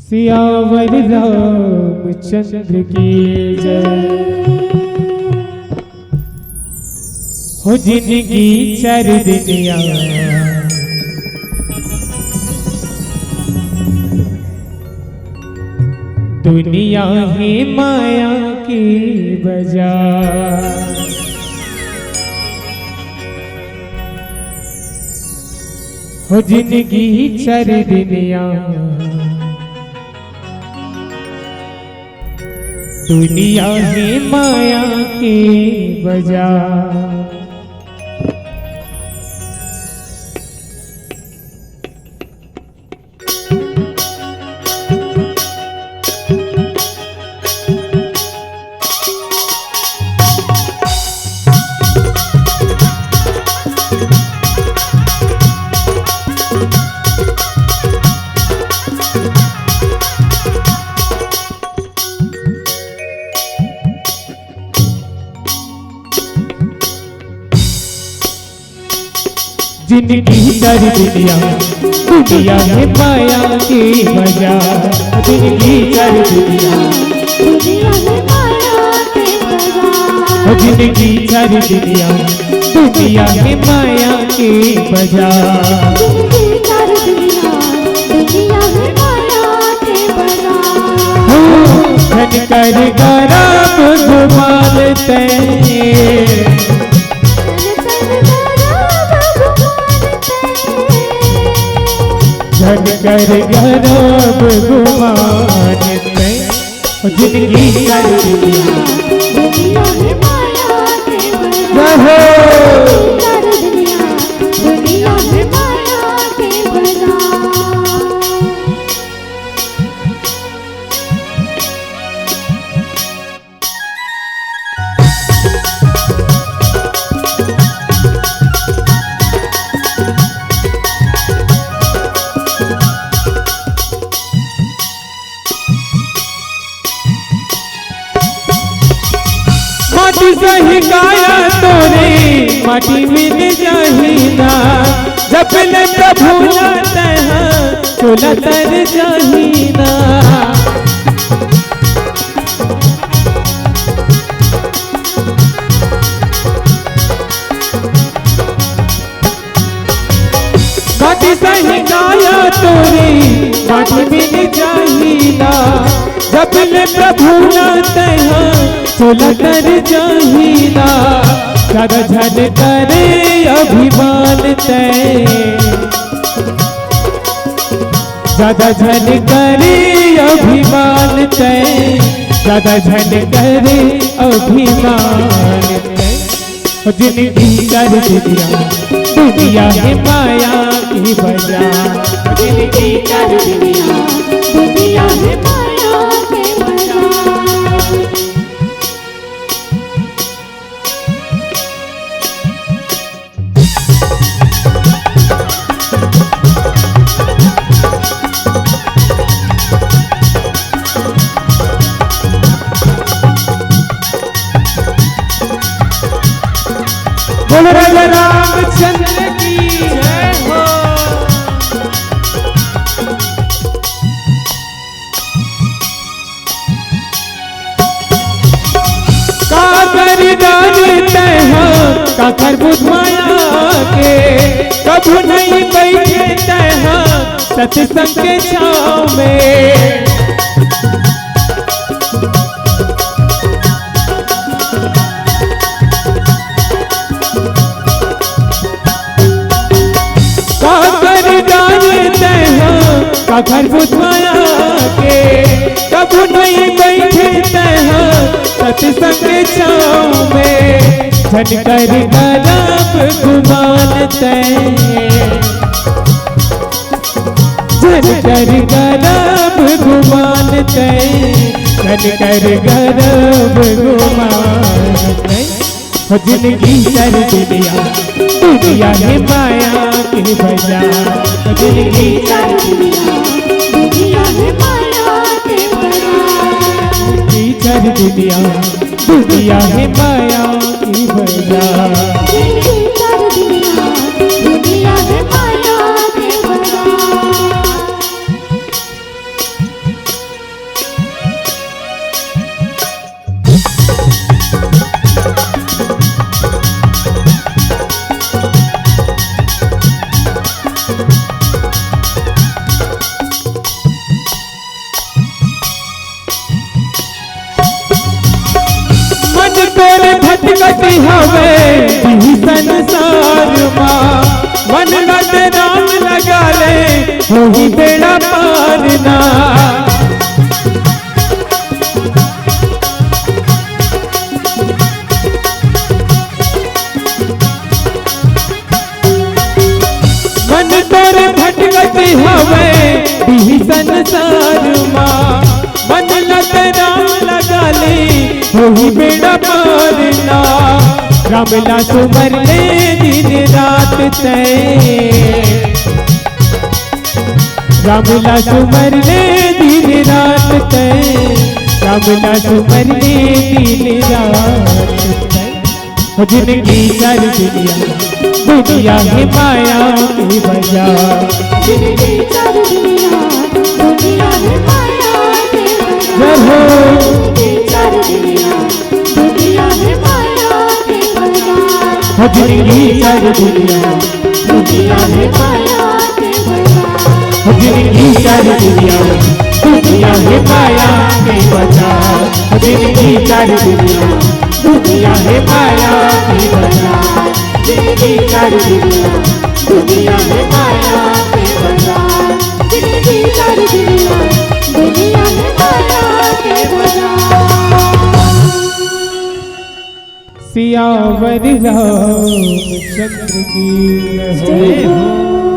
सियावर रामचंद्र की जय। हो जिंदगी चर दुनिया दुनिया ही माया की बाजार। हो जिंदगी चर दुनिया दुनिया ही माया की बाजार। जिंदगी चर दुनिया दुनिया है माया की बाजार। जिंदगी चर दुनिया दुनिया है माया के बाजार। जिंदगी चर दुनिया दुनिया है माया की बाजार। जिंदगी चर दुनिया दुनिया है माया के बाजार। धन कर गरब घुमालते धन कर गरब घुमानते। जिंदगी चर दुनिया दुनिया है माया के रहो। चर दुनिया दुनिया है माया के बाजार। माटी सही काया तोरे माटी मिल जाहिना। जब ले प्रभु जाते हैं चोला तर जाहिना। माटी सही काया तोरे माटी मिल जाहिना। जब ले प्रभु जाते हैं चोला कर जाहिना। ज्यादा झन करे अभिमान तय ज्यादा झन करे अभिमान तय ज्यादा झन करे अभिमान तय। जिंदगी चर दुनिया दुनिया है माया की बाजार। जिंदगी चर दुनिया दुनिया है माया के बाजार। बोलो राजा रामचंद्र की जय हो। काकर जानते हैं काकर बुध माया के। कभू नहीं बैठते हैं सत्संग के छाँव में। काकर बुधवाया के कभू नहीं बैठते हैं सत्संग के छाँव में। झन कर गरब घुमानते झन कर गरब घुमानते झन कर गरब घुमानते। जिंदगी चर दुनिया दुनिया है माया की बाजार। जिंदगी चर दुनिया दुनिया है माया के बाजार। चर दुनिया दुनिया है माया की बाजार। जिंदगी चर दुनिया दुनिया है माया के बाजार। गति हवे ही संसार माँ, मन लग राम लगा ले वही बेड़ा पार ना। मन तोर भटकत हवे ही संसार माँ, मन लग राम लगा ले वही बेड़ा पार ना। राम ला सुमर ले दिन रात तय, राम ला सुमर ले दिन रात तय, राम ला सुमर ले दिन रात तय। जिंदगी सर दुनिया है माया की बाजार, जिंदगी सर दुनिया है माया के बाजार। जय हो जिंदगी सर दुनिया है माया के बाजार। जिंदगी सर दुनिया है माया के बाजार। जिंदगी सर दुनिया है माया के बाजार। जिंदगी सर दुनिया है माया के बाजार। जिंदगी सर दुनिया है माया के बाजार। जिंदगी सर दुनिया है माया के बाजार। सियावर रामचंद्र की जय हो।